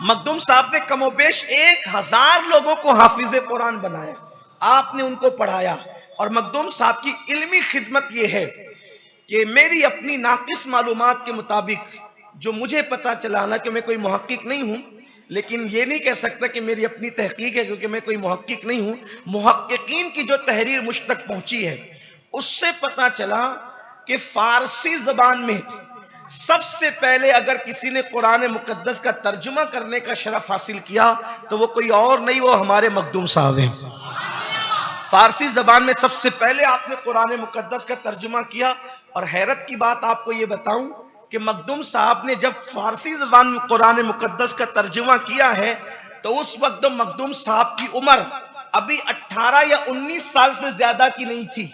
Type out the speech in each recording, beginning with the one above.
مخدوم صاحب نے کم و بیش 1000 لوگوں کو حافظ قرآن بنایا، آپ نے ان کو پڑھایا. اور مخدوم صاحب کی علمی خدمت یہ ہے کہ میری اپنی ناقص معلومات کے مطابق جو مجھے پتا چلا، نا کہ میں کوئی محقق نہیں ہوں، لیکن یہ نہیں کہہ سکتا کہ میری اپنی تحقیق ہے کیونکہ میں کوئی محقق نہیں ہوں. محققین کی جو تحریر مجھ تک پہنچی ہے اس سے پتا چلا کہ فارسی زبان میں سب سے پہلے اگر کسی نے قرآن مقدس کا ترجمہ کرنے کا شرف حاصل کیا تو وہ کوئی اور نہیں، وہ ہمارے مخدوم صاحب ہیں. فارسی زبان میں سب سے پہلے آپ نے قرآن مقدس کا ترجمہ کیا. اور حیرت کی بات آپ کو یہ بتاؤں کہ مخدوم صاحب نے جب فارسی زبان میں قرآن مقدس کا ترجمہ کیا ہے تو اس وقت مخدوم صاحب کی عمر ابھی 18 یا 19 سال سے زیادہ کی نہیں تھی.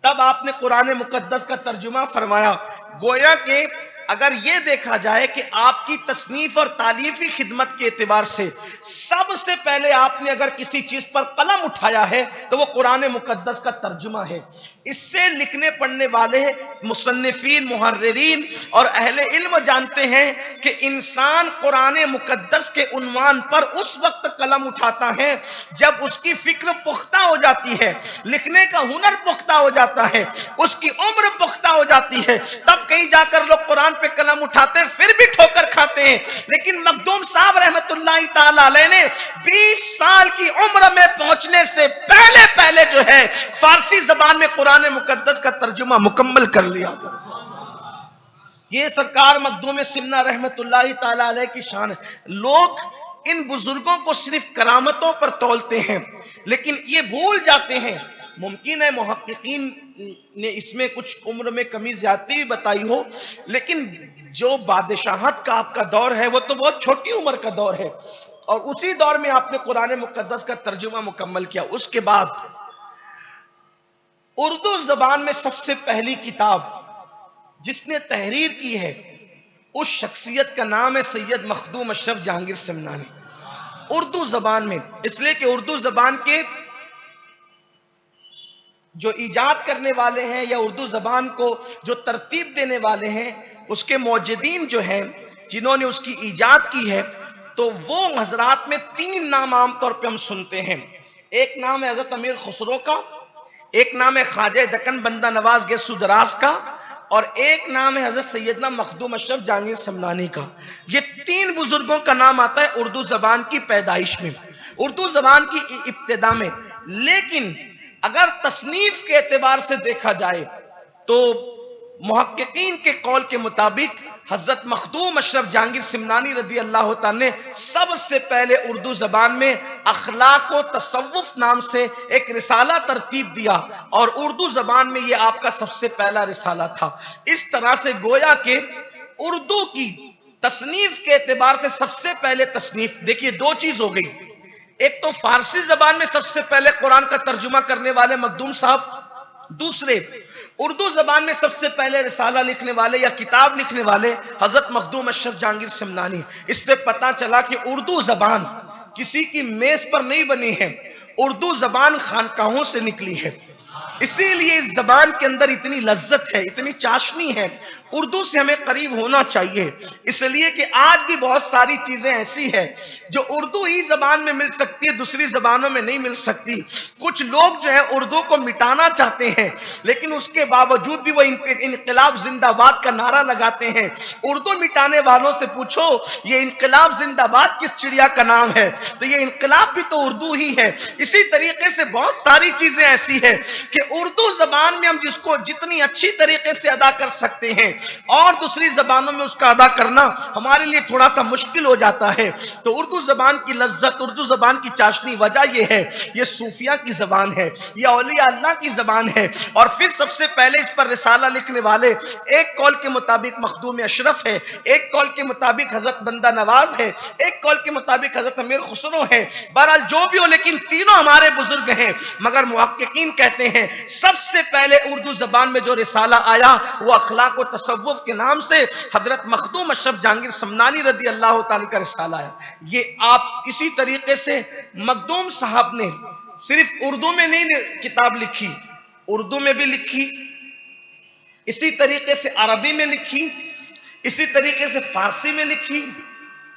تب آپ نے قرآن مقدس کا ترجمہ فرمایا. گویا کہ اگر یہ دیکھا جائے کہ آپ کی تصنیف اور تالیفی خدمت کے اعتبار سے سب سے پہلے آپ نے اگر کسی چیز پر قلم اٹھایا ہے تو وہ قرآن مقدس کا ترجمہ ہے. اس سے لکھنے پڑھنے والے مصنفین، محررین اور اہل علم جانتے ہیں کہ انسان قرآن مقدس کے عنوان پر اس وقت قلم اٹھاتا ہے جب اس کی فکر پختہ ہو جاتی ہے، لکھنے کا ہنر پختہ ہو جاتا ہے، اس کی عمر پختہ ہو جاتی ہے، تب کہیں جا کر لوگ قرآن پہ قلم اٹھاتے ہیں، پھر بھی ٹھوکر کھاتے ہیں. لیکن مخدوم صاحب رحمت اللہ تعالی علیہ نے 20 سال کی عمر میں پہنچنے سے پہلے جو ہے فارسی زبان میں قرآن مقدس کا ترجمہ مکمل کر لیا تھا. یہ سرکار مخدوم سمنہ رحمت اللہ تعالی علیہ کی شان ہے. لوگ ان بزرگوں کو صرف کرامتوں پر تولتے ہیں لیکن یہ بھول جاتے ہیں. ممکن ہے محققین نے اس میں کچھ عمر میں کمی زیادتی بتائی ہو، لیکن جو بادشاہت کا آپ کا دور ہے وہ تو بہت چھوٹی عمر کا دور ہے، اور اسی دور میں آپ نے قرآن مقدس کا ترجمہ مکمل کیا. اس کے بعد اردو زبان میں سب سے پہلی کتاب جس نے تحریر کی ہے اس شخصیت کا نام ہے سید مخدوم اشرف جہانگیر سمنانی. اردو زبان میں، اس لیے کہ اردو زبان کے جو ایجاد کرنے والے ہیں یا اردو زبان کو جو ترتیب دینے والے ہیں اس کے موجدین جو ہیں جنہوں نے اس کی ایجاد کی ہے، تو وہ حضرات میں 3 نام عام طور پہ ہم سنتے ہیں. ایک نام ہے حضرت امیر خسرو کا، ایک نام ہے خواجہ دکن بندہ نواز گیسو دراز کا، اور ایک نام ہے حضرت سیدنا مخدوم اشرف جہانگیر سمنانی کا. یہ 3 بزرگوں کا نام آتا ہے اردو زبان کی پیدائش میں، اردو زبان کی ابتدا میں. لیکن اگر تصنیف کے اعتبار سے دیکھا جائے تو محققین کے قول کے مطابق حضرت مخدوم اشرف جہانگیر سمنانی رضی اللہ تعالی نے سب سے پہلے اردو زبان میں اخلاق و تصوف نام سے ایک رسالہ ترتیب دیا، اور اردو زبان میں یہ آپ کا سب سے پہلا رسالہ تھا. اس طرح سے گویا کہ اردو کی تصنیف کے اعتبار سے سب سے پہلے تصنیف، دیکھیے 2 چیز ہو گئی. ایک تو فارسی زبان میں سب سے پہلے قرآن کا ترجمہ کرنے والے مخدوم صاحب، دوسرے اردو زبان میں سب سے پہلے رسالہ لکھنے والے یا کتاب لکھنے والے حضرت مخدوم اشرف جہانگیر سمنانی. اس سے پتا چلا کہ اردو زبان کسی کی میز پر نہیں بنی ہے، اردو زبان خانقاہوں سے نکلی ہے. اسی لیے اس زبان کے اندر اتنی لذت ہے، اتنی چاشنی ہے. اردو سے ہمیں قریب ہونا چاہیے، اس لیے کہ آج بھی بہت ساری چیزیں ایسی ہیں جو اردو ہی زبان میں مل سکتی ہے، دوسری زبانوں میں نہیں مل سکتی. کچھ لوگ جو ہے اردو کو مٹانا چاہتے ہیں لیکن اس کے باوجود بھی وہ انقلاب زندہ باد کا نعرہ لگاتے ہیں. اردو مٹانے والوں سے پوچھو یہ انقلاب زندہ باد کس چڑیا کا نام ہے، تو یہ انقلاب بھی تو اردو ہی ہے. اسی طریقے سے بہت ساری چیزیں ایسی ہیں کہ اردو زبان میں ہم جس کو جتنی اچھی طریقے سے ادا کر سکتے ہیں اور دوسری زبانوں میں اس کا ادا کرنا ہمارے لیے تھوڑا سا مشکل ہو جاتا ہے. تو اردو زبان کی لذت، اردو زبان کی چاشنی وجہ یہ ہے یہ صوفیہ کی زبان ہے، یہ اولیاء اللہ کی زبان ہے. اور پھر سب سے پہلے اس پر رسالہ لکھنے والے ایک قول کے مطابق مخدوم اشرف ہے، ایک قول کے مطابق حضرت بندہ نواز ہے، ایک قول کے مطابق حضرت امیر خسرو ہے. بہرحال جو بھی ہو لیکن تینوں ہمارے بزرگ ہیں، مگر محققین کہتے ہیں سب سے پہلے اردو زبان میں جو رسالہ آیا وہ اخلاق و تصوف کے نام سے حضرت مخدوم اشرف جہانگیر سمنانی رضی اللہ تعالی کا رسالہ ہے. یہ آپ اسی طریقے سے مخدوم صاحب نے صرف اردو میں نہیں کتاب لکھی، اردو میں بھی لکھی، اسی طریقے سے عربی میں لکھی، اسی طریقے سے فارسی میں لکھی،